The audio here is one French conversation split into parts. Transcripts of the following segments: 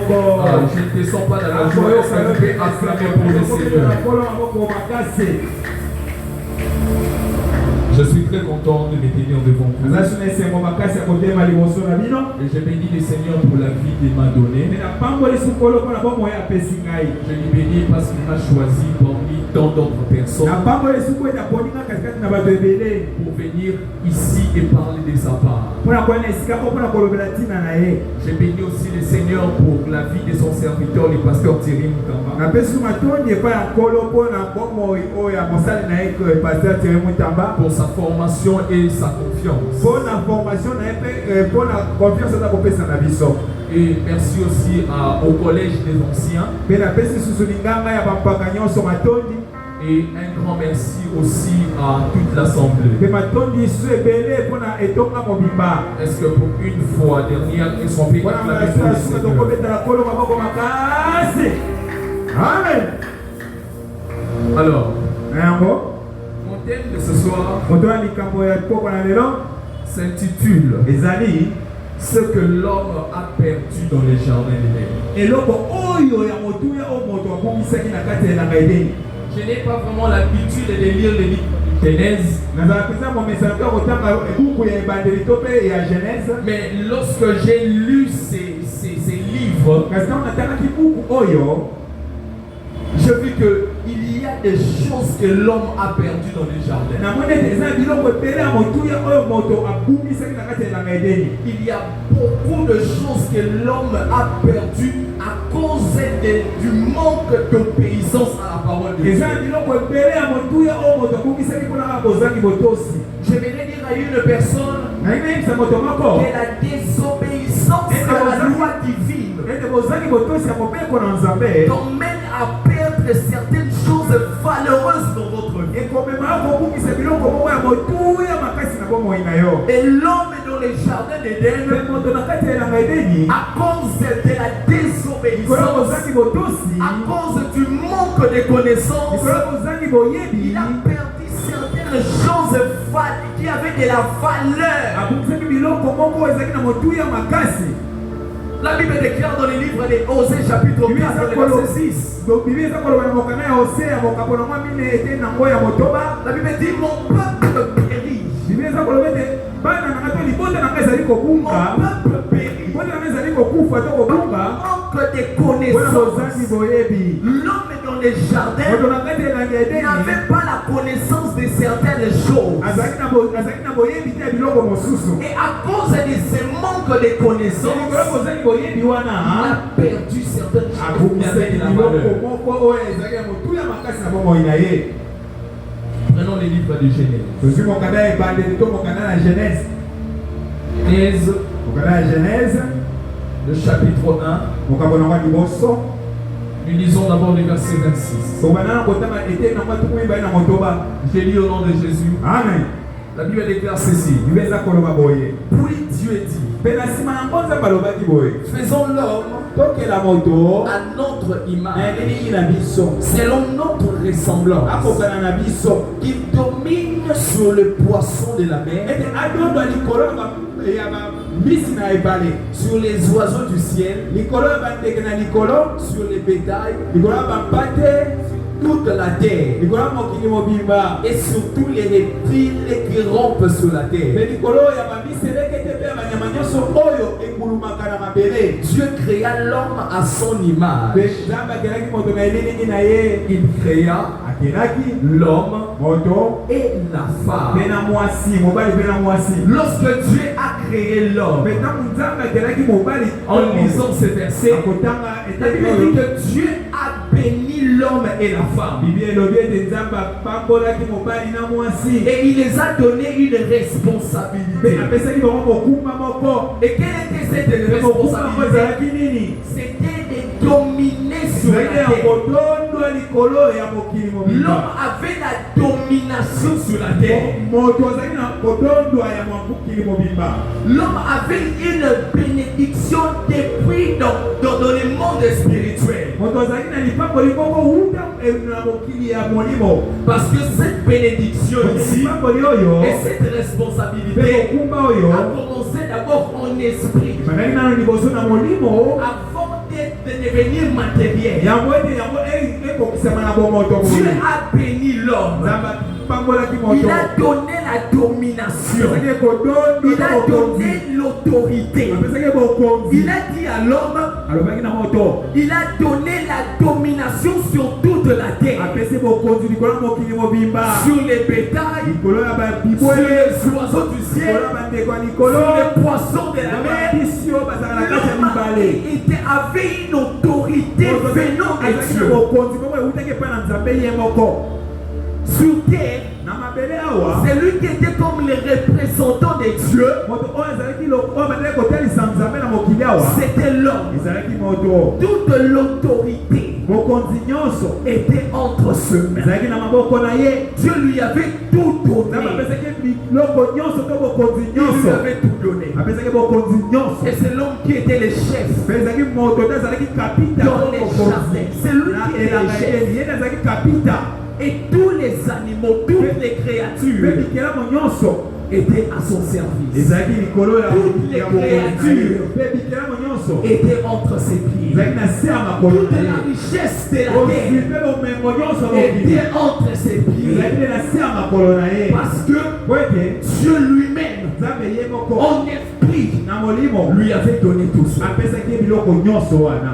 Je ne descends pas dans la joie. Est-ce que vous pouvez acclamer pour le Seigneur? Je suis très content de me tenir devant vous. Et je bénis le Seigneur pour la vie qu'il m'a donnée. Je lui bénis parce qu'il m'a choisi parmi tant d'autres personnes pour venir ici et parler de sa part. Je bénis aussi le Seigneur pour la vie de son serviteur, le pasteur Thierry Moutamba, pour sa formation et sa confiance. Et merci aussi au collège des anciens. Et un grand merci aussi à toute l'assemblée. Est-ce que pour une fois dernière, ils sont bien acclamés pour le Seigneur? Amen. Alors, mon thème de ce soir s'intitule ce que l'homme a perdu dans les jardins d'Éden. Je n'ai pas vraiment l'habitude de lire les livres de Genèse. Mais lorsque j'ai lu ces livres, je vis qu'il y a des choses que l'homme a perdues dans les jardins. Il y a beaucoup de choses que l'homme a perdues à cause du manque d'obéissance à la parole de Dieu. Je vais dire à une personne que la désobéissance à la loi divine t'emmène à perdre certaines choses valeureuses dans votre vie. Et l'homme dans les jardins d'Éden, à cause de la désobéissance, à cause du manque de connaissances, il a perdu certaines choses qui avaient de la valeur. La Bible déclare dans les livres de Osée chapitre 4 verset 6. La Bible dit mon peuple périt. Mon peuple périt. Manque de connaissances. L'homme dans les jardins n'avait pas la connaissance de certaines choses. Et à cause de ce manque de connaissances, il a perdu certaines choses qui avaient de la valeur. Prenons les livres de Genèse, le chapitre 1. Nous lisons d'abord le verset 26. Je lis au nom de Jésus. Amen. La Bible déclare ceci. Puis Dieu dit, faisons l'homme à notre image, selon notre ressemblance, qui domine sur le poisson de la mer, sur les oiseaux du ciel, sur les bétails, toute la terre, et sur tous les reptiles qui rampent sur la terre. Dieu créa l'homme à son image. Il créa l'homme et la femme. Lorsque Dieu a créé l'homme, en lisant ce verset, la Bible dit que Dieu a béni l'homme et la femme. Et il les a donné une responsabilité. Et quelle était cette responsabilité? C'était de dominer sur la terre. L'homme avait la domination sur la terre. L'homme avait une bénédiction depuis dans le monde spirituel. Parce que cette bénédiction ici et cette responsabilité a commencé d'abord en esprit. Avant d'être devenir matériel. Dieu a béni l'homme. Il a donné la domination. Il a donné l'autorité. Il a dit à l'homme, il a donné la domination sur toute la terre. Sur les bétails, sur les oiseaux du ciel, sur les poissons de la mer. L'homme avait une autorité venant de Dieu. Sur terre, c'est lui qui était comme le représentant de Dieu. C'était l'homme. Toute l'autorité était entre ses mains. Dieu lui avait tout donné. Il lui avait tout donné. Et c'est l'homme qui était le chef dans les jardins. C'est lui qui était le chef. Et tous les animaux, toutes les créatures étaient à son service. Toutes les créatures étaient entre ses pieds. Toute la richesse de la terre était entre ses pieds. Parce que Dieu lui-même, en esprit, lui avait donné tout ça.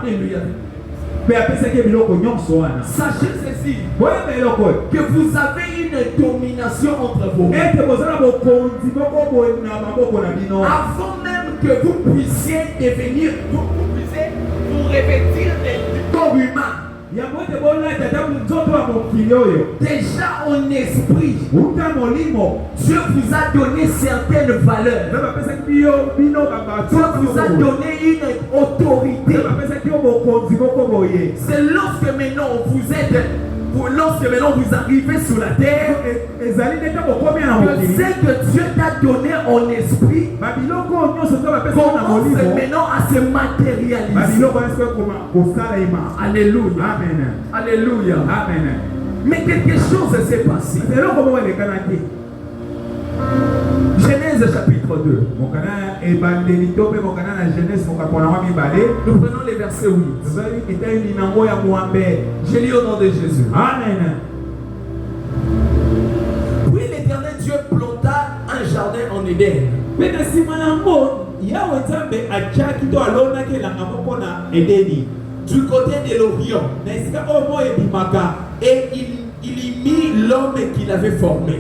Et lui avait sachez ceci, que vous avez une domination entre vous. Avant même que vous puissiez devenir, vous puissiez vous revêtir des corps humains. Déjà en esprit, Dieu vous a donné certaines valeurs. Dieu vous a donné une autorité. C'est lorsque maintenant vous arrivez sur la terre, que ce que Dieu t'a donné en esprit commence maintenant à se matérialiser. Alléluia. Amen. Alléluia. Amen. Mais quelque chose s'est passé. Genèse chapitre 2. Nous prenons les versets 8. Je lis au nom de Jésus. Amen. Puis l'Éternel Dieu planta un jardin en Éden. Du côté de l'Orient. Et il y mit l'homme qu'il avait formé.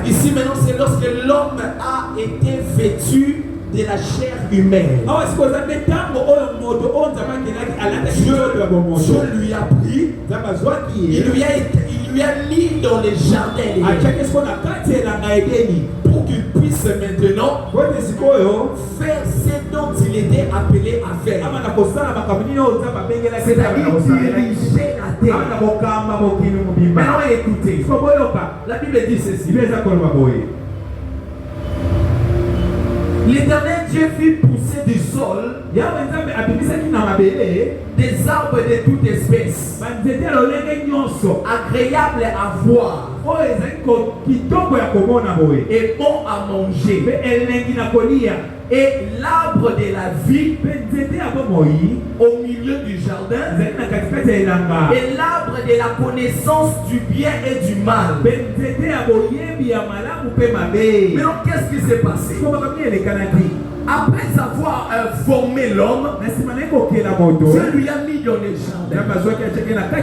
Ici maintenant, c'est lorsque l'homme a été vêtu de la chair humaine. Dieu lui a pris, il lui a mis dans les jardins pour qu'il puisse maintenant faire ce dont il était appelé à faire. C'est-à-dire diriger la terre. Maintenant écoutez, la Bible dit ceci. L'Éternel Dieu fit pousser du sol des arbres de toute espèce, agréables à voir et bon à manger. Et l'arbre de la vie au milieu du jardin, et l'arbre de la connaissance du bien et du mal. Maintenant, qu'est-ce qui s'est passé? Après avoir formé l'homme, Dieu lui a mis dans les jardins.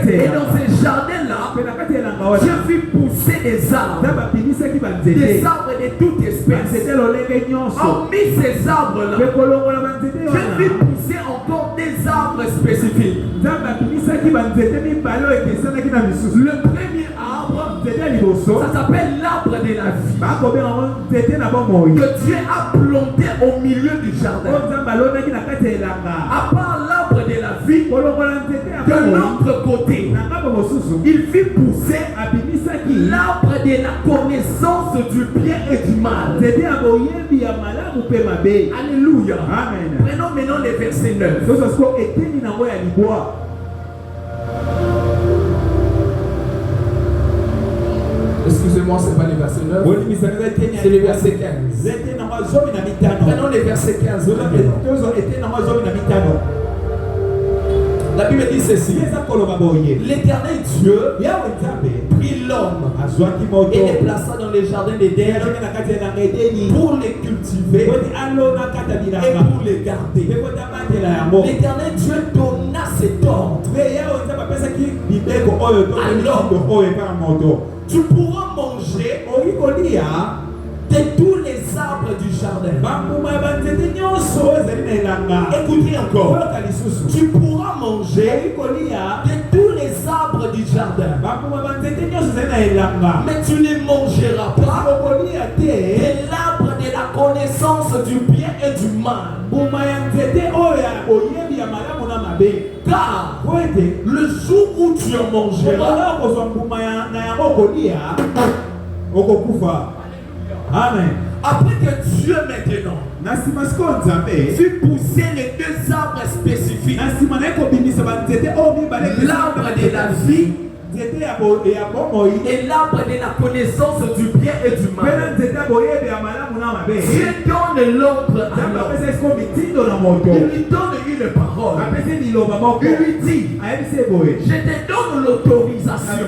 Et dans ces jardins-là, Dieu fit pousser des arbres de toute espèce. Hormis ces arbres-là, Dieu fit pousser encore des arbres spécifiques. Le premier arbre, ça s'appelle l'arbre de la vie, que Dieu a planté au milieu du jardin. À part l'arbre de la vie, de l'autre côté, il fit pousser l'arbre de la connaissance du bien et du mal. Alléluia. Amen. Prenons maintenant les versets 9. Excusez-moi, ce n'est pas le verset 9, c'est le verset 15. Prenons les versets 15. La Bible dit ceci. L'Éternel Dieu prit l'homme et les plaça dans les jardins d'Éden pour les cultiver et pour les garder. L'Éternel Dieu donna cet ordre à l'homme. Tu pourras manger de tous les arbres du jardin. Écoutez encore. Tu pourras manger de tous les arbres du jardin. Mais tu ne mangeras pas de l'arbre de la connaissance du bien et du mal. Car le jour où tu en mangeras, Amen. Après que Dieu maintenant fut poussé les deux arbres spécifiques, l'arbre de la vie et l'arbre de la connaissance du bien et du mal. Dieu donne l'ordre à l'homme. Il lui donne une parole. Il lui dit, je te donne l'autorisation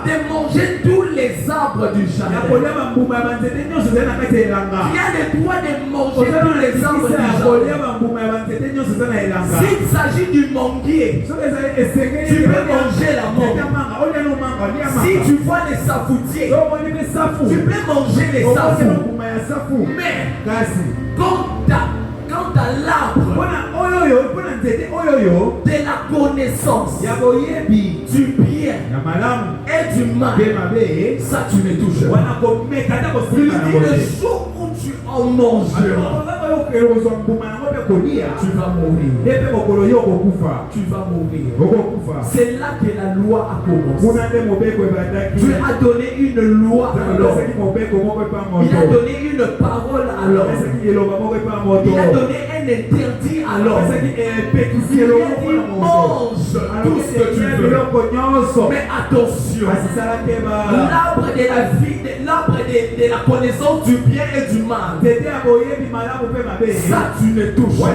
de manger tous les arbres du jardin. Tu as le droit de manger tous les arbres du jardin. S'il s'agit du manguier, tu peux manger la mangue. Si tu vois les safoutiers, tu peux manger les safous. Mais quant à l'arbre de la connaissance du bien et du mal, ça tu ne touches pas. Il dit le jour où tu en mangeras, tu vas mourir. Tu vas mourir. C'est là que la loi a commencé. Dieu a donné une loi à l'homme. Il a donné une parole à l'homme. Il a donné un interdit à l'homme. Il a dit mange tout ce que tu veux. Mais attention, l'arbre de la vie, l'arbre de la connaissance du bien et du mal, ça tu ne touches pas.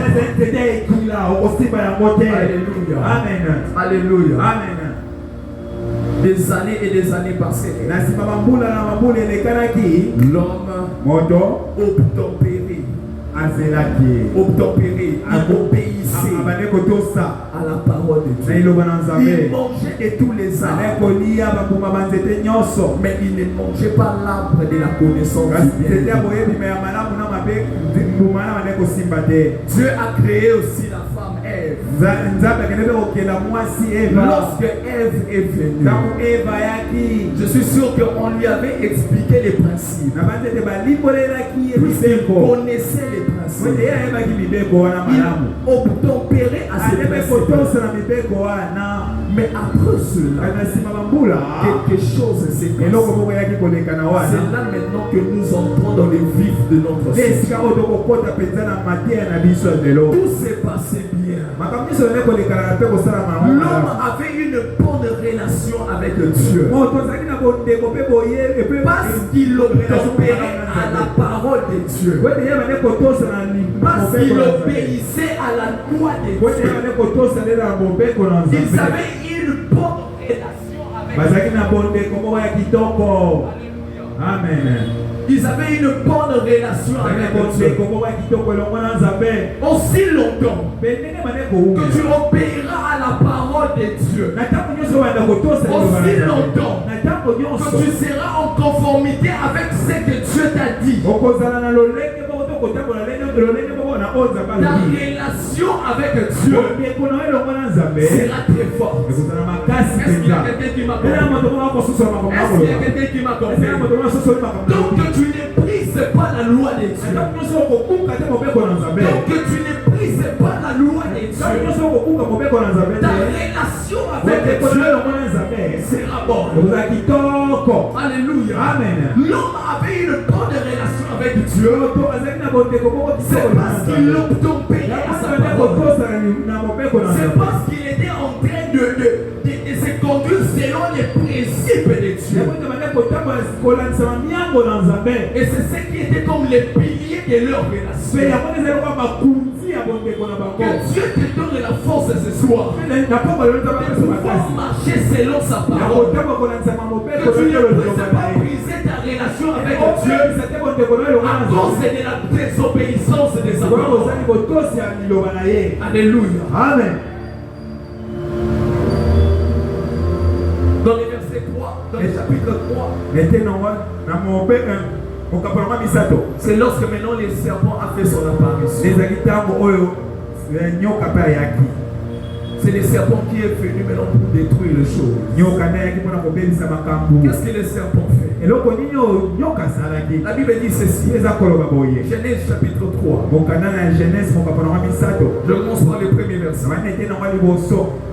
Alléluia. Alléluia. Amen. Des années et des années passées, l'homme obtempéré, il obéissait à la parole de Dieu. Il mangeait de tous les arbres, mais il ne mangeait pas l'arbre de la connaissance du bien. Dieu a créé aussi la femme Ève. Lorsque Ève est venue, je suis sûr qu'on lui avait expliqué les principes. Il connaissait les principes. Il obtempérait à ses principes. Mais après cela, quelque chose s'est passé. C'est là maintenant que nous entrons dans le vif de notre société. Tout s'est passé bien. L'homme avait une bonne relation avec Dieu. Parce qu'il obéissait à la parole de Dieu. Parce qu'il obéissait à la loi de Dieu. Ils avaient une bonne relation avec Dieu. Amen. Ils avaient une bonne relation avec Dieu. Aussi longtemps que tu obéiras à la parole de Dieu, aussi longtemps que tu seras en conformité avec ce que Dieu t'a dit, ta relation avec Dieu sera très forte. Est-ce qu'il y a quelqu'un qui m'a compris? Est-ce qu'il y a quelqu'un qui m'a compris? Donc que tu ne brises pas la loi de Dieu. Donc que tu ne brises pas la loi de Dieu. Ta relation avec Dieu sera bonne. Alléluia. Amen. L'homme avait une bonne relation avec Dieu. C'est parce qu'il obtempérait à sa parole. C'est parce qu'il était en train de se conduire selon les principes de Dieu. Et c'est ce qui était comme les piliers de leur relation. Que Dieu te donne la force ce soir de pouvoir marcher selon sa parole. Que tu ne puisses pas briser ta relation avec Dieu à cause de la désobéissance de sa parole. Alléluia. Amen. Dans le verset 3, dans le chapitre 3, c'est lorsque maintenant le serpent a fait son apparition. C'est le serpent qui est venu maintenant pour détruire les choses. Qu'est-ce que le serpent fait? La Bible dit ceci. Genèse chapitre 3. Je commence par le premier verset.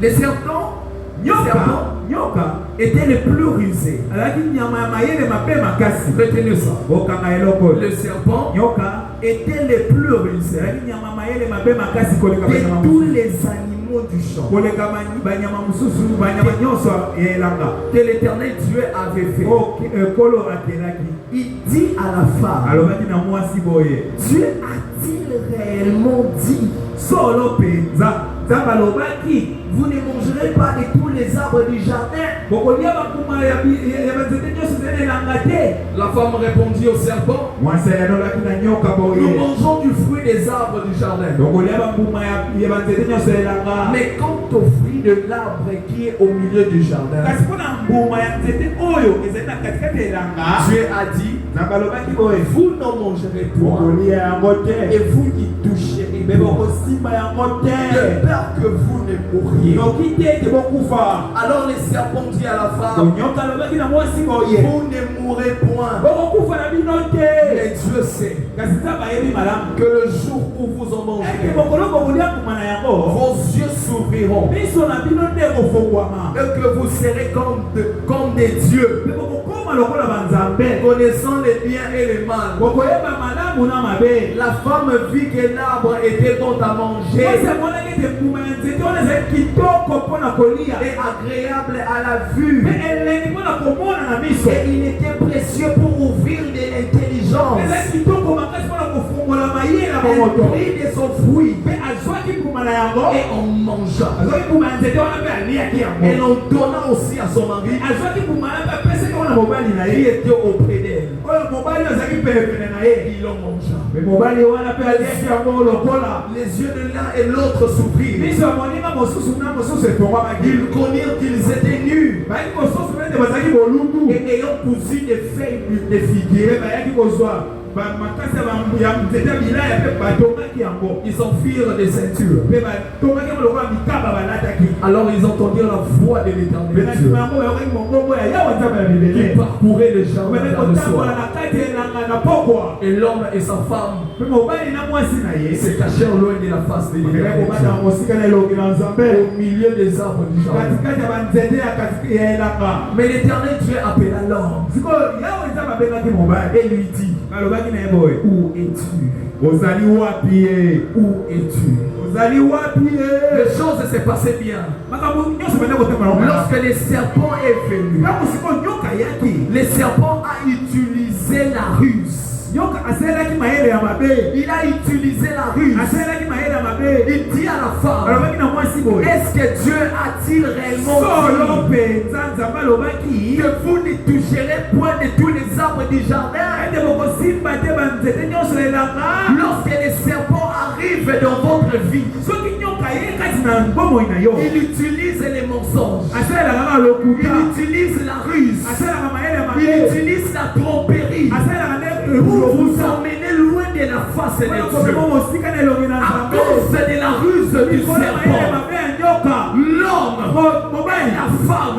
Le serpent était le plus rusé. Retenez ça. Le serpent était le plus rusé de tous les animaux du champ que l'Éternel Dieu avait fait. Il dit à la femme, Dieu a-t-il réellement dit vous ne mangerez pas de tous les arbres du jardin? La femme répondit au serpent, nous mangeons du fruit des arbres du jardin. Mais quant au fruit de l'arbre qui est au milieu du jardin, Dieu a dit, vous n'en mangerez point et vous n'y toucherez pas, de peur que vous ne mourriez. Alors le serpent dit à la femme, vous ne mourrez point. Mais Dieu sait que le jour où vous en mangerez, vos yeux s'ouvriront et que vous serez comme des dieux, connaissant les biens et les mal. La femme vit que l'arbre était bon à manger et agréable à la vue, et il était précieux pour ouvrir de l'intelligence. Elle prit de son fruit et on mangea. Et l'on donna aussi à son mari qui était auprès d'elle. Il en mangea. Les yeux de l'un et l'autre s'ouvrirent. Ils connurent qu'ils étaient nus et ayant cousu des feuilles de figuier, ils en firent des ceintures. Alors ils entendirent la voix de l'Éternel Dieu qui parcourait le jardin dans le soir. Et l'homme et sa femme se cachèrent loin de la face de l'Éternel au milieu des arbres du jardin. Mais l'Éternel Dieu appela l'homme et lui dit, où es-tu? Où es-tu? Les choses s'est passées bien. Lorsque le serpent est venu, le serpent a utilisé la ruse. Il a utilisé la ruse. Il dit à la femme, est-ce que Dieu a-t-il réellement dit que vous ne toucherez point de tous les arbres du jardin? Lorsque les serpents arrivent dans votre vie, il utilise les mensonges, il utilise la ruse, il utilise la tromperie pour vous emmener loin de la face de Dieu. À cause de la ruse du serpent, l'homme et la femme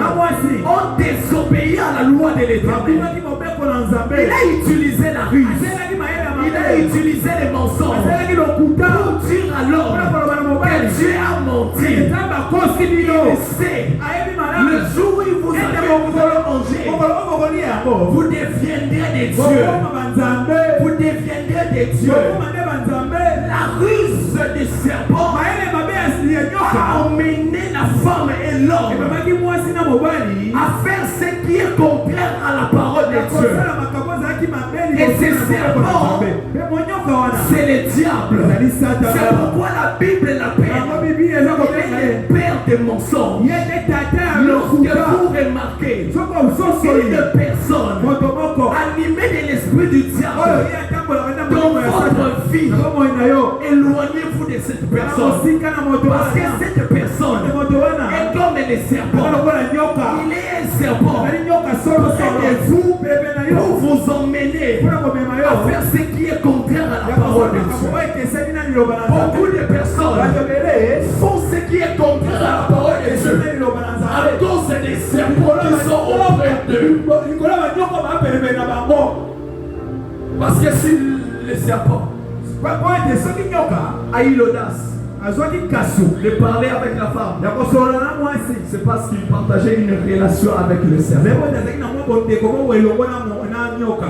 ont désobéi à la loi de l'Éternel. Il a utilisé la ruse, il a utilisé les mensonges pour dire à l'homme que Dieu a menti. Il sait, le jour où vous allez manger, vous deviendrez des dieux. Vous deviendrez des dieux. La ruse du serpent a emmené la femme et l'homme à faire ce qui est contraire à la parole de Et ces serpents, c'est le diable. C'est pourquoi la Bible l'appelle le père des mensonges. Lorsque vous remarquez une personne animée de l'esprit du diable dans votre vie, éloignez-vous de cette personne. Parce que cette personne est comme les serpents. Il est un serpent près de vous pour vous emmener à faire ce qui est contraire à la parole de Dieu. Beaucoup de personnes font ce qui est contraire à la parole de Dieu à cause des serpents qui sont auprès d'eux. Parce que si le serpent a eu l'audace de parler avec la femme, c'est parce qu'il partageait une relation avec le serpent.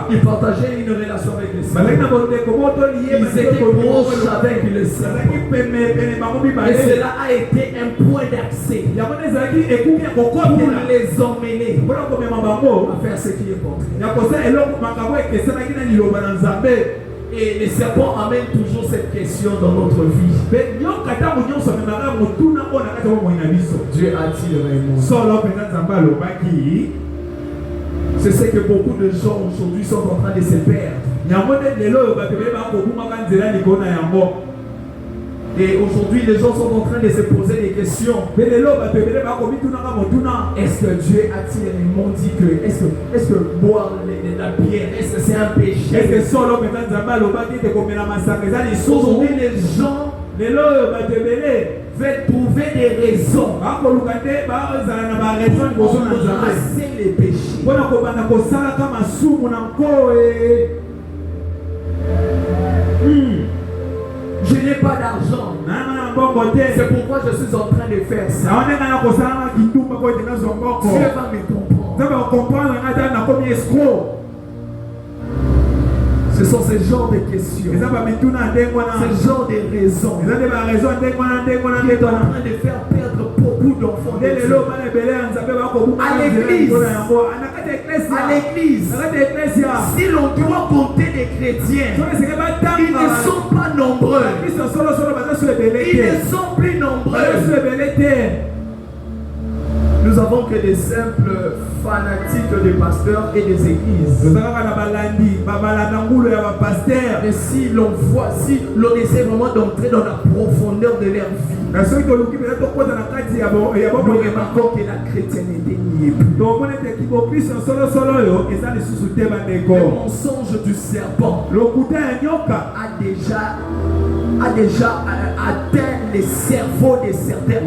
Il partageait une relation avec le serpent. Ils étaient proches avec le serpent. Et cela a été un point d'accès pour les emmener à faire ce qui est contraire. Et les serpents amènent toujours cette question dans notre vie. Dieu a-t-il raison? C'est ce que beaucoup de gens aujourd'hui sont en train de se perdre. Et aujourd'hui, les gens sont en train de se poser des questions. Est-ce que Dieu a-t-il réellement dit que est-ce que boire la bière, est-ce que c'est un péché? Aujourd'hui, les gens veulent trouver des raisons pour embrasser les péchés. Je n'ai pas d'argent. C'est pourquoi je suis en train de faire ça. Dieu va me comprendre. Ce sont ces genres de questions, ce genre de raisons qui est en train de faire perdre beaucoup d'enfants de Dieu. À l'église, si l'on doit compter des chrétiens, ils ne sont pas nombreux. Ils ne sont plus nombreux. Nous avons que des simples fanatiques des pasteurs et des églises. Mais si l'on voit, si l'on essaie vraiment d'entrer dans la profondeur de leur vie, nous remarquons que la chrétienté n'y est plus. Le mensonge du serpent a déjà atteint les cerveaux de certains.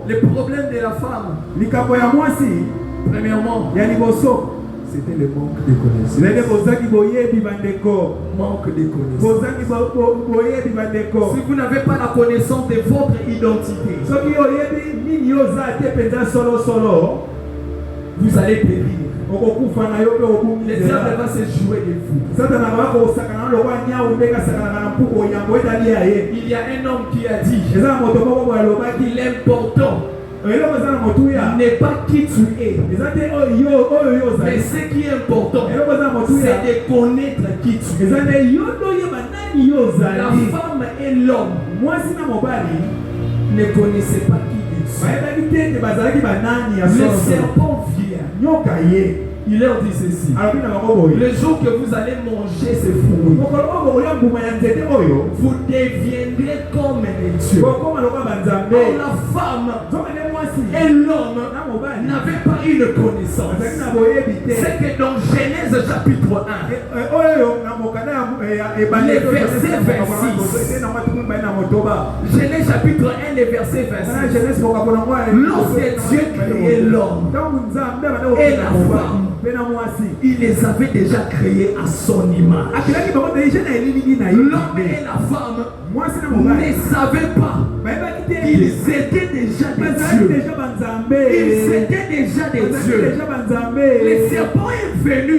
Le problème de la femme, premièrement, c'était le manque de connaissance. Si vous n'avez pas la connaissance de votre identité, vous allez périr. Le diable va se jouer de vous. Il y a un homme qui a dit qu'il est important n'est pas qui tu es, mais ce qui est important, c'est de connaître qui tu es. La femme et l'homme ne connaissaient pas qui ils sont. Le serpent vient. Il leur dit ceci: le jour que vous allez manger ces fruits, vous deviendrez comme les dieux. Et la femme et l'homme n'avaient pas une connaissance. C'est que dans Genèse chapitre 1, les versets 26, Genèse chapitre 1, les versets 26, lorsque Dieu créait l'homme et la femme, il les avait déjà créés à son image. L'homme et la femme ne savaient pas qu'ils étaient déjà des dieux. Ils étaient déjà des dieux. Le serpent est venu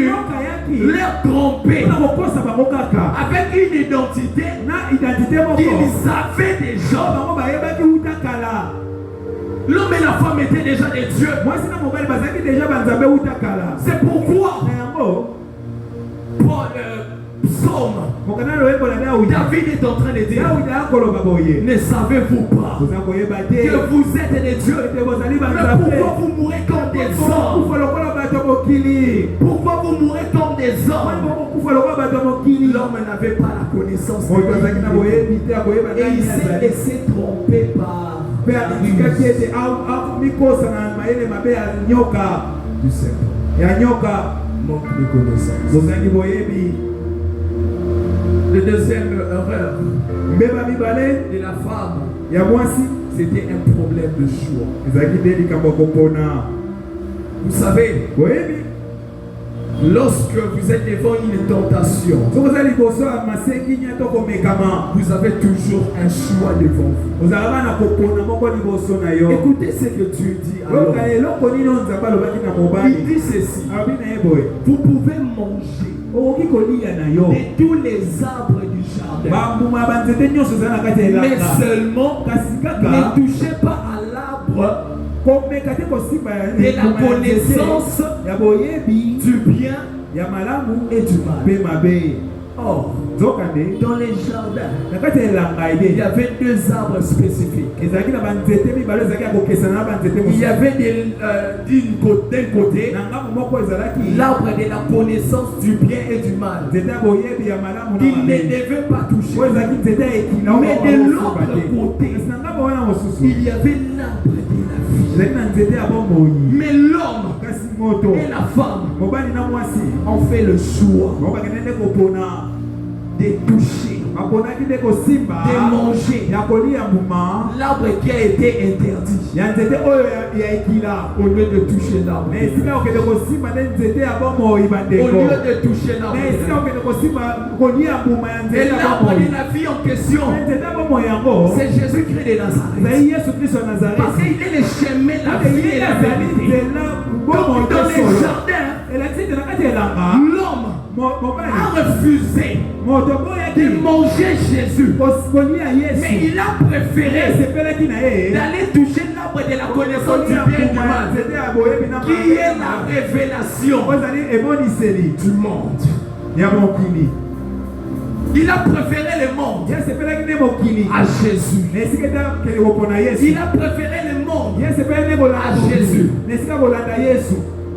leur tromper avec une identité qu'ils avaient déjà. L'homme et la femme étaient déjà des dieux. C'est pourquoi Paul, Psaume, David est en train de dire, ne savez-vous pas que vous êtes des dieux? Mais pourquoi vous mourrez comme des hommes? Pourquoi vous mourrez comme des hommes? L'homme n'avait pas la connaissance de Dieu. Et il s'est laissé tromper par du serpent. Manque de connaissance. Le deuxième erreur de la femme, c'était un problème de choix. Vous savez, lorsque vous êtes devant une tentation, vous avez toujours un choix devant vous. Écoutez ce que Dieu dit. Alors, il dit ceci: vous pouvez manger de tous les arbres du jardin, mais seulement ne touchez pas à l'arbre de la connaissance du bien et du mal. Or, dans les jardins, il y avait deux arbres spécifiques. Il y avait d'un côté l'arbre de la connaissance du bien et du mal, qu'il ne devait pas toucher. Mais de l'autre côté, il y avait l'arbre de la vie. Mais l'homme et la femme ont fait le choix de toucher, de manger l'arbre qui a été interdit, au lieu de toucher l'arbre. Au lieu de toucher l'arbre. Et l'arbre de la vie en question, c'est Jésus-Christ de Nazareth. Parce qu'il est le chemin, la vie et la vérité. Donc dans les jardins, l'homme a refusé de manger Jésus. Mais il a préféré d'aller toucher l'arbre de la connaissance du bien et du mal, qui est la révélation du monde. Il a préféré le monde à Jésus. Il a préféré le monde à Jésus.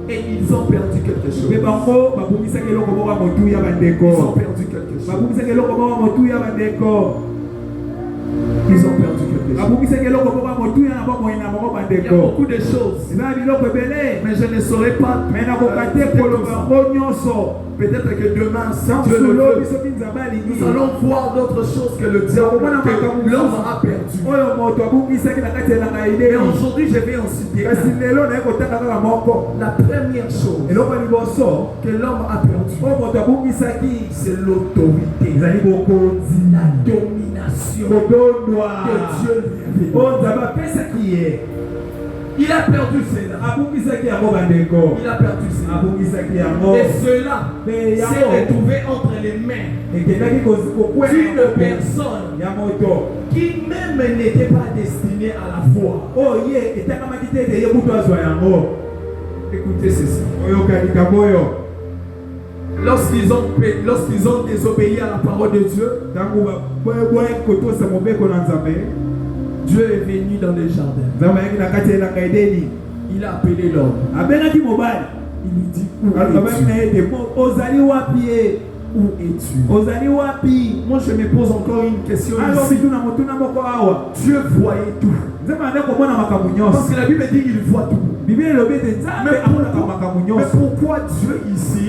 Et ils ont perdu quelque chose. Ils ont perdu quelque chose. Ils ont perdu quelque chose. Il y a beaucoup de choses, mais je ne saurais pas. Peut-être que demain, si Dieu le veut, nous allons voir d'autres choses que le diable, que l'homme a perdu. Mais aujourd'hui, je vais en citer. La première chose que l'homme a perdu, c'est l'autorité, la domination que Dieu lui avait. Il a perdu cela. Il a perdu cela. Et cela s'est retrouvé entre les mains d'une personne qui même n'était pas destinée à la foi. Écoutez ceci. Lorsqu'ils ont désobéi à la parole de Dieu, Dieu est venu dans les jardins. Il a appelé l'homme. Il lui dit: où es-tu? Moi je me pose encore une question ici. Dieu voyait tout. Parce que la Bible dit qu'il voit tout. Mais pourquoi Dieu ici,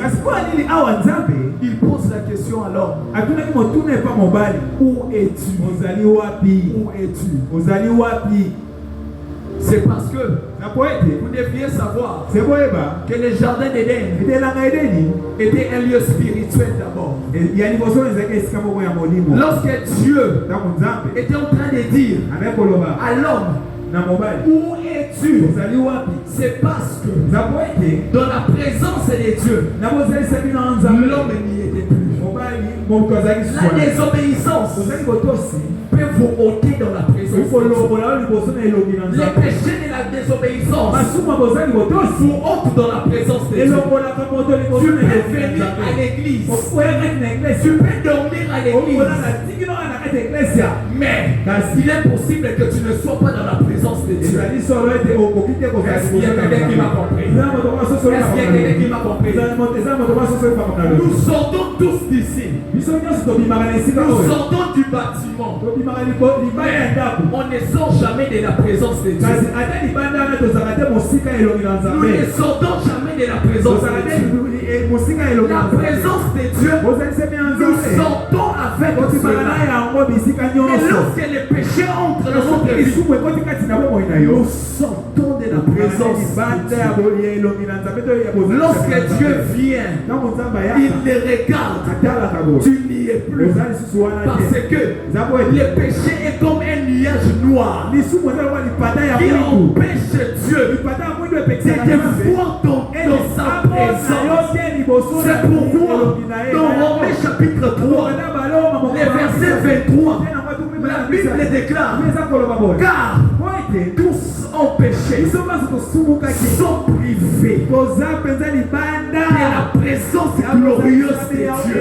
il pose la question à l'homme: où es-tu? Où es-tu? C'est parce que vous deviez savoir que le jardin d'Éden était un lieu spirituel d'abord. Lorsque Dieu était en train de dire à l'homme: où es-tu? C'est parce que dans la présence de Dieu, l'homme n'y était plus. La désobéissance peut vous ôter dans la présence Les péchés de la désobéissance vous ôtent dans la présence de Dieu. Tu peux venir à l'église. Tu peux dormir à l'église. Mais il est possible que tu ne sois pas dans la présence de Dieu. Est-ce qu'il y a quelqu'un qui m'a compris? Est-ce qu'il y a quelqu'un qui m'a compris? Nous sortons tous d'ici. Nous sortons du bâtiment. On ne sort jamais de la présence de Dieu. Nous ne sortons jamais de la présence de Dieu. La présence de Dieu, nous sortons avec cela. Et lorsque les péchés entrent dans notre vie, nous sortons de la présence de Dieu. Lorsque Dieu vient, il les regarde. Tu n'y es plus. Parce que le péché est comme un nuage noir qui empêche Dieu de voir dans sa présence. C'est pourquoi dans Romains chapitre 3, les versets 23, la Bible déclare: car tous ont péché, sont privés de la présence glorieuse de Dieu.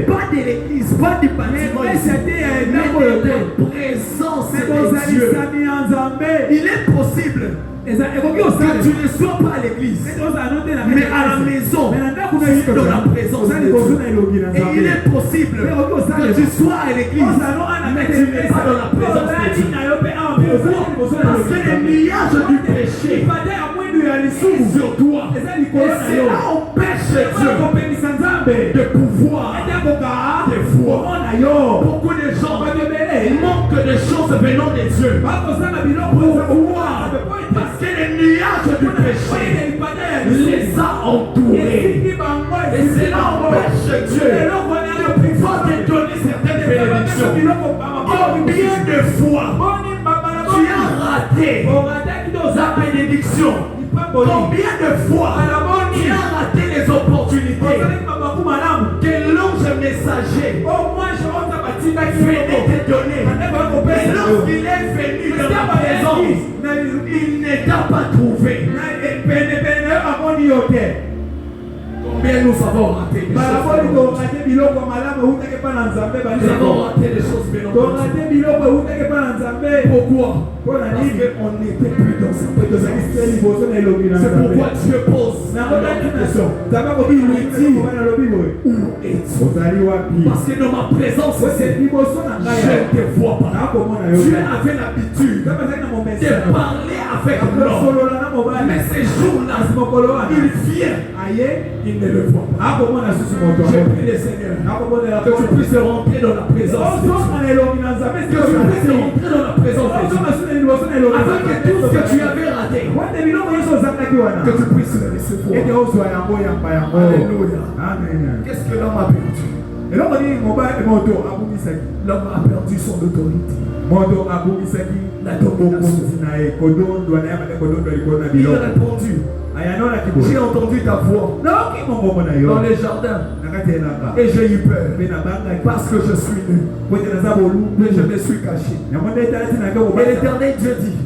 Pas de l'église, pas du bâtiment, mais de la présence de Dieu. Il est possible que tu ne sois pas à l'église, mais à la maison, tu es dans la présence de Dieu. Et il est possible que tu sois à l'église, mais tu n'es pas dans la présence de Dieu. Parce que le nuage du péché est sur toi. Et cela empêche Dieu de pouvoir te voir. Beaucoup de gens manquent de choses venant de Dieu. Pourquoi? Parce que le nuage du péché les a entourés. Et cela empêche Dieu de pouvoir te donner certaines bénédictions. Combien de fois tu as raté la bénédiction? Combien de fois tu as raté les opportunités que l'ange messager venait te donner? Mais lorsqu'il est venu dans ta présence, il ne t'a pas trouvé. Combien nous avons raté des choses? Nous avons raté des choses venant de Dieu. Pourquoi? Parce qu'on n'était plus dans sa présence. C'est pourquoi Dieu pose la question. Il lui dit: où es-tu? Parce que dans ma présence, je ne te vois pas. Dieu avait l'habitude de parler avec l'homme. Mais ces jours-là, il vient. Il ne le voit pas. Je prie le Seigneur que tu puisses rentrer dans la présence de Dieu. Que tu puisses rentrer dans la présence de Dieu. Afin que tout ce que tu avais raté, que tu puisses le recevoir. Alléluia. Amen. Qu'est-ce que l'homme a perdu? L'homme a perdu son autorité. La domination. Il a répondu: j'ai entendu ta voix dans les jardins et j'ai eu peur parce que je suis nu, mais je me suis caché. Et l'Éternel Dieu dit: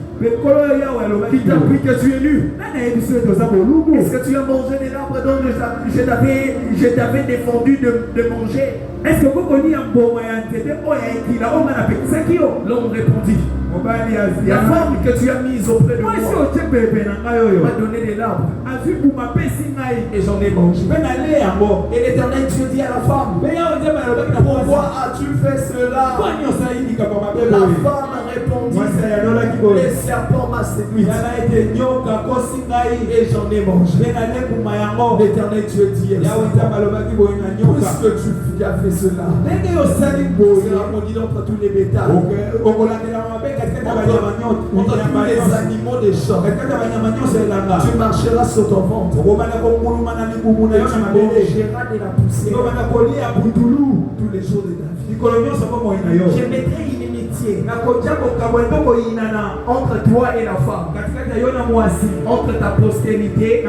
qui t'a appris que tu es nu? Est-ce que tu as mangé des arbres dont je t'avais défendu de manger? Est-ce que vous connaissez un bon moyen de l'homme répondit: la femme que tu as mise auprès de moi m'a donné des larmes et j'en ai mangé. Et l'Éternel Dieu dit à la femme: pourquoi as-tu fait cela? La femme a répondu: le serpent m'a séduit et j'en ai mangé. L'Éternel Dieu dit: puisque tu as fait cela, on dit entre tous les bétails, entre tous les animaux des champs, tu marcheras sur ton ventre, tu mangeras de la poussière tous les jours de ta vie. Je mettrai inimitié entre toi et la femme, entre ta postérité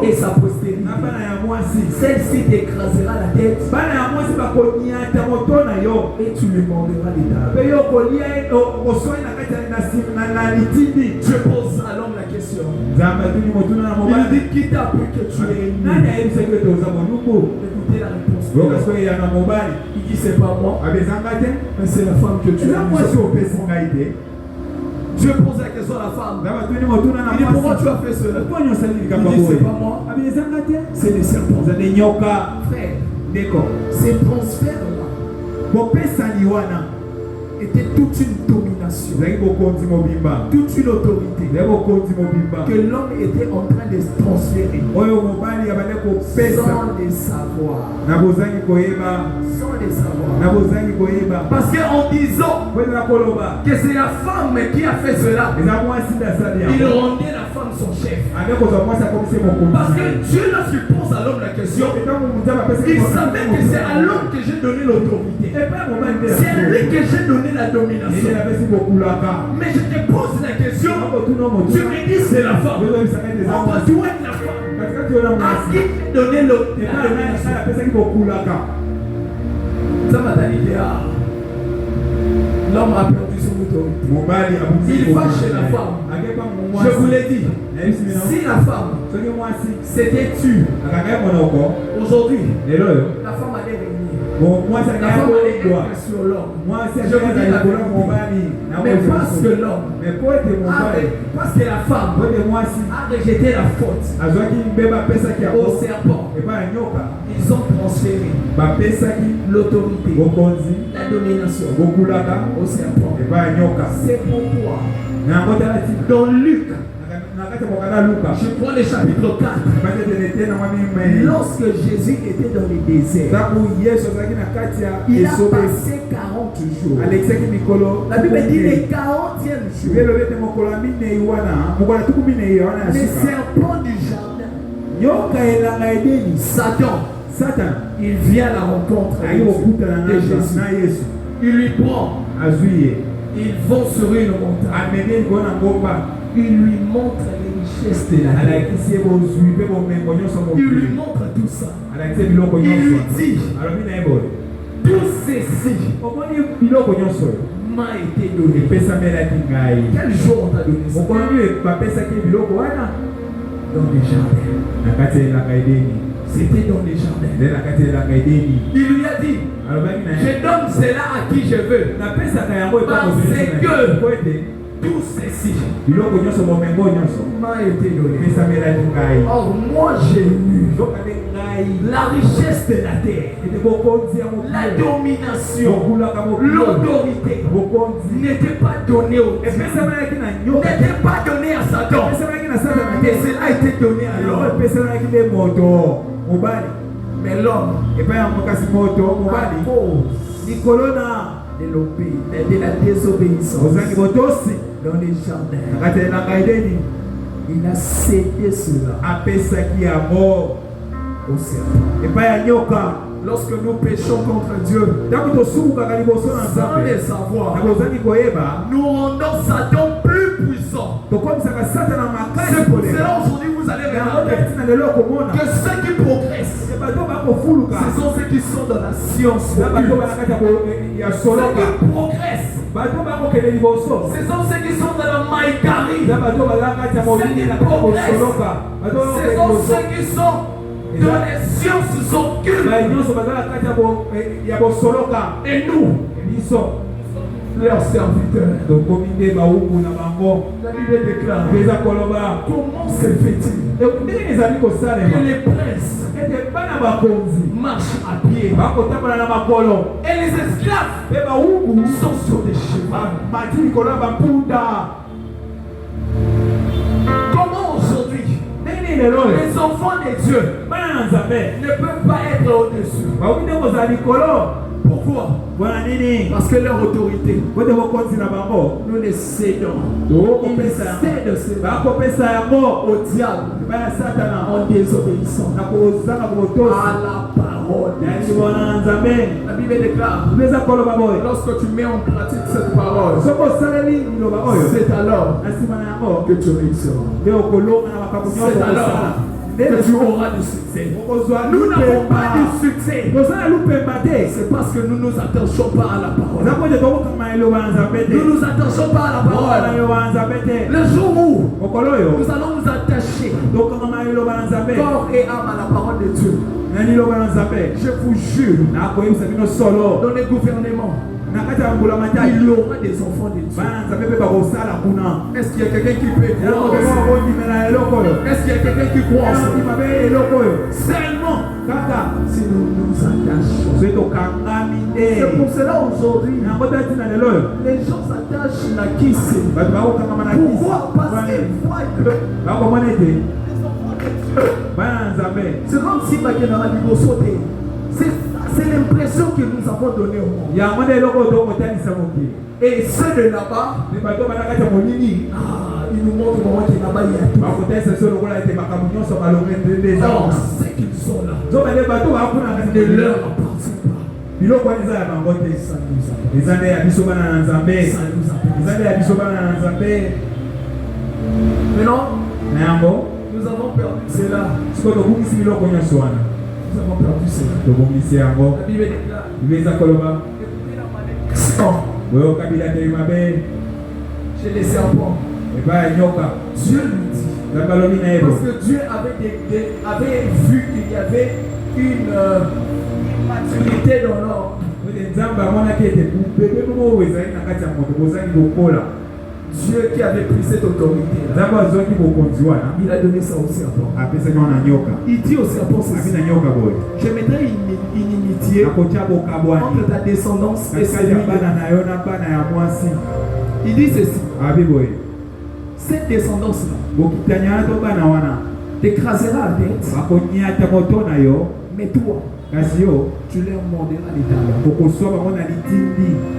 et sa postérité. Celle-ci t'écrasera la tête et tu lui demanderas des dames. Je pose à l'homme la question. Il dit qui t'a appris que tu es ennemi? Écoutez la réponse. Il dit c'est pas moi, mais c'est la femme que tu as. Je pose la question à la femme. Il dit pourquoi tu as fait cela? Il dit c'est pas moi, c'est les serpents. Frère, ces transferts-là était toute une domination, toute une autorité que l'homme était en train de se transférer sans les savoir. Parce qu'en disant que c'est la femme qui a fait cela, il rendait la femme son chef. Parce que Dieu, lorsqu'il pose à l'homme la question, il savait que c'est à l'homme que j'ai donné l'autorité. C'est à lui que j'ai donné la domination. Mais je te pose la question, tu me dis c'est la femme. Pourquoi tu es la femme? À qui t'a donné l'autorité? Ça m'a dit l'homme a perdu son autorité. Il va chez la femme. Je vous l'ai dit, si la femme c'était tu, aujourd'hui, la femme allait venir. La femme allait être sur l'homme. Je vous dis la vérité. Mais parce que l'homme, parce que la femme a rejeté la faute au serpent, ils ont transféré l'autorité, la domination au serpent. C'est pourquoi dans Luc, je prends le chapitre 4. Lorsque Jésus était dans le désert, il a passé 40 jours. La Bible dit le 40e jour, le serpent du jardin, Satan, il vient à la rencontre de Jésus. Il lui prend. Ils vont sur une montagne. Il lui montre les richesses de la terre. Il lui montre tout ça. Il lui dit, tout ceci m'a été donné. Quel jour on t'a donné ça? Dans les jardins. C'était dans les jardins. Il lui a dit, je donne cela à qui je veux. Parce que tout ceci m'a été donné. Or moi j'ai eu la richesse de la terre, la domination, l'autorité n'était pas donnée au diable, n'était pas donnée à Satan, mais cela a été donné à l'homme. Mais l'homme, de la désobéissance dans les jardins, il a cédé cela au serpent. Lorsque nous péchons contre Dieu, sans le savoir, nous rendons Satan plus puissant. C'est pour cela aujourd'hui vous allez remarquer que ceux qui progressent, ce sont ceux qui sont dans la science. Ceux qui progressent, ce sont ceux qui sont dans la maïkari. Ceux qui progressent, ce sont ceux qui sont dans les sciences occultes. Et nous sommes leurs serviteurs. La Bible déclare, comment se fait-il que les princes marchent à pied et les esclaves sont sur des chevaux? Comment aujourd'hui les enfants de Dieu ne peuvent pas être au-dessus? Pourquoi? Parce que leur autorité, nous les cédons. Ils cèdent cela au diable en désobéissant à la parole. La Bible déclare, lorsque tu mets en pratique cette parole, c'est alors que tu réussiras. C'est alors que tu auras du succès. Nous n'avons pas de succès. C'est parce que nous ne nous attachons pas à la parole. Nous ne nous attachons pas à la parole. Le jour où nous allons nous attacher corps et âme à la parole de Dieu, je vous jure, dans les gouvernements, il y aura des enfants de Dieu. Est-ce qu'il y a quelqu'un qui peut croire? Est-ce qu'il y a quelqu'un qui croit? Seulement si nous nous attachons. C'est pour cela aujourd'hui, les gens s'attachent à qui c'est. Pourquoi? Parce qu'ils voient que c'est comme si c'est l'impression que nous avons donnée au monde. Et ceux de là-bas, ils nous montrent comment qu'il y a là-bas, il y a tout. Alors, c'est qu'ils sont là. Ne leur appartient pas. Maintenant, nous avons perdu cela. Nous avons perdu cela. La Bible déclare. Chez les serpents. Dieu lui dit. Parce que Dieu avait vu qu'il y avait une immaturité dans l'homme. Dieu qui avait pris cette autorité, il a donné ça au serpent. Il dit au serpent ceci: je mettrai une inimitié entre ta descendance et celui de. Il dit ceci: cette descendance-là t'écrasera la tête, mais toi, tu leur mordras les talons.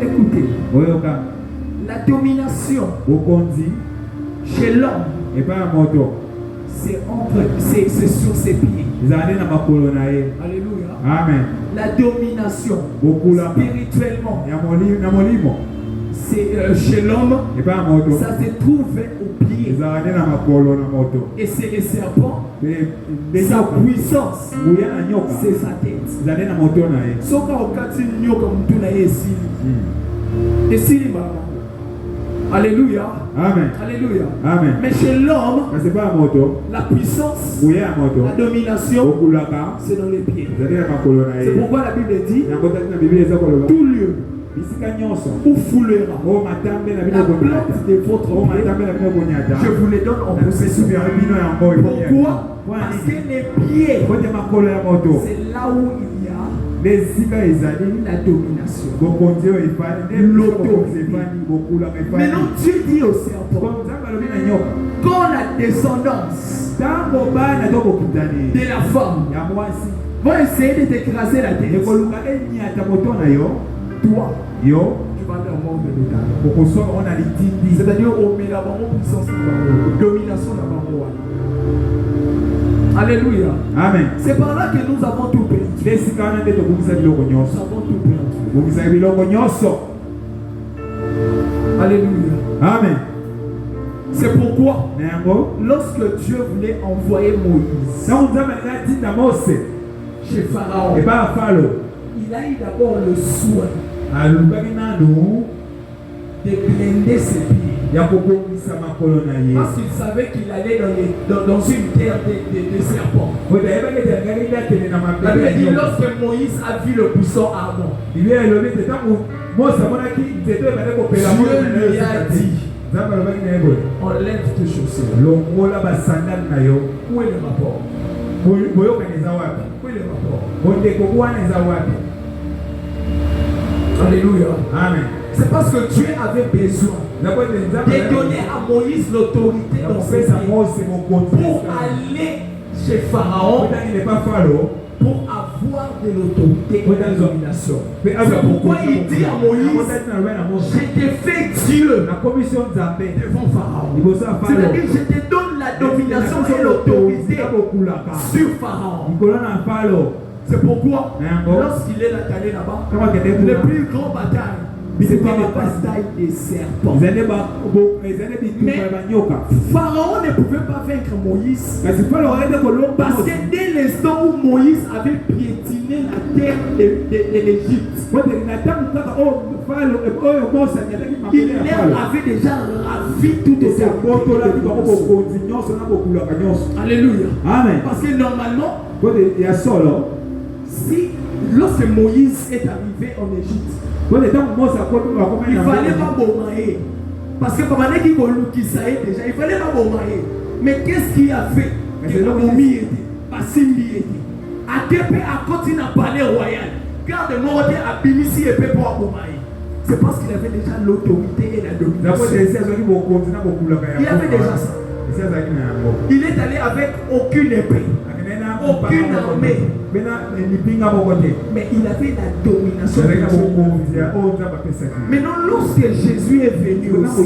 Écoutez, la domination chez l'homme, c'est sur ses pieds. Alléluia. Amen. La domination spirituellement, c'est chez l'homme, ça se trouve au pied. Et c'est les serpents, sa puissance, c'est sa tête. Alléluia. Amen. Alléluia. Amen. Mais chez l'homme, la puissance, la domination, c'est dans les pieds. C'est pourquoi la Bible dit: tout lieu où foulera la plante de votre pied, je vous les donne en possession. Pourquoi? Parce que les pieds, c'est là où il y a la domination, l'autorité. Maintenant Dieu dit au serpent, quand la descendance de la femme va essayer de t'écraser la tête, toi, tu vas leur mordre le talon. C'est-à-dire au puissance, domination de la. Alléluia. Amen. C'est par là que nous avons tout perdu. Nous avons tout perdu. Alléluia. Amen. C'est pourquoi, lorsque Dieu voulait envoyer Moïse chez Pharaon, il a eu d'abord le soin de blinder ses pieds. Parce qu'il savait qu'il allait dans une terre de serpents. La Bible dit, lorsque Moïse a vu le buisson ardent, Dieu lui a dit: enlève tes chaussures. Où est le rapport? Où est le rapport? Alléluia. Amen. C'est parce que Dieu avait besoin de donner à Moïse l'autorité dans ses pieds pour aller chez Pharaon, pour avoir de l'autorité et de la domination. C'est pourquoi il dit à Moïse: je t'ai fait Dieu devant Pharaon. C'est-à-dire, je te donne la domination et l'autorité sur Pharaon. C'est pourquoi, lorsqu'il est allé là-bas, les plus grandes batailles C'était une bataille des serpents. Mais Pharaon ne pouvait pas vaincre Moïse. Parce que dès l'instant où Moïse avait piétiné la terre de l'Égypte, il leur avait déjà ravi toutes ces Alléluia. Amen. Parce que normalement, si lorsque Moïse est arrivé en Égypte, il fallait pas bomber. Parce que pendant qu'il y déjà, il fallait pas bomber. Mais qu'est-ce qu'il a fait? Il a bomber. À continuer à parler royal. Garde moi à Bimisi et pour bomber. C'est parce qu'il avait déjà l'autorité et la domination. Il avait déjà ça. Il est allé avec aucune épée, aucune armée. Mais il avait la domination. Maintenant, lorsque Jésus est venu aussi,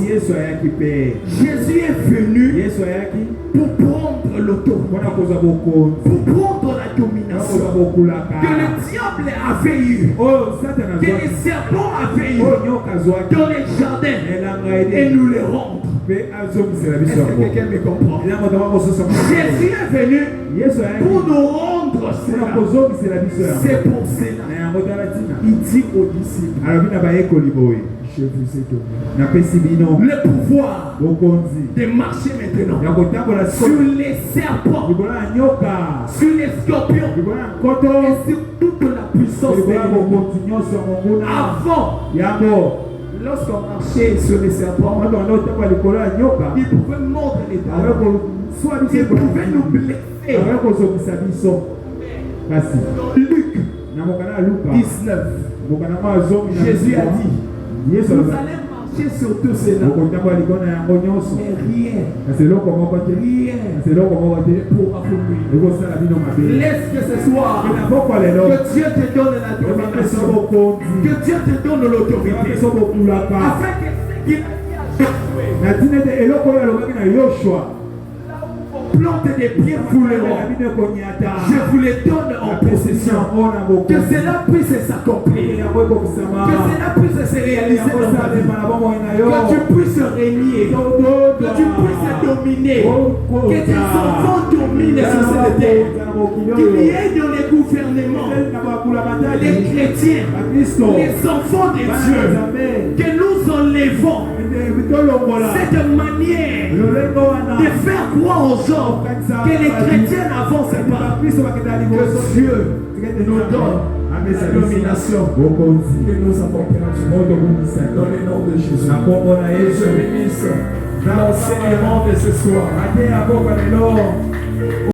Jésus est venu pour prendre l'autorité, pour prendre la domination que le diable avait eu, que les serpents avaient eu dans les jardins, et nous les rendre. Est-ce que quelqu'un me comprend? Jésus est venu pour nous rendre cela. C'est pour cela. Il dit aux disciples, je vous ai donné le pouvoir de marcher maintenant sur les serpents, sur les scorpions et sur toute la puissance de l'ennemi. Avant, lorsqu'on marchait sur les serpents, ils pouvaient mordre les talons, ils pouvaient nous blesser. Luc 19, Jésus a dit, vous allez marcher sur tous cela, mais rien pour affaiblir. Laisse que ce soit que Dieu te donne la domination, que Dieu te donne l'autorité, afin que ce qu'il a dit à Joshua, plante des pierres fouleront, je vous les donne en possession, que cela puisse s'accomplir, que cela puisse se réaliser dans ta vie, que tu puisses régner, que tu puisses dominer, que tes enfants dominent sur cette terre, qu'il y ait dans les gouvernements les chrétiens, les enfants de Dieu, que nous enlevons cette manière de faire croire aux gens que les chrétiens n'avancent pas, que Dieu nous donne la domination que nous avons perdue dans le nom de Jésus. Et je bénisse l'enseignement de ce soir.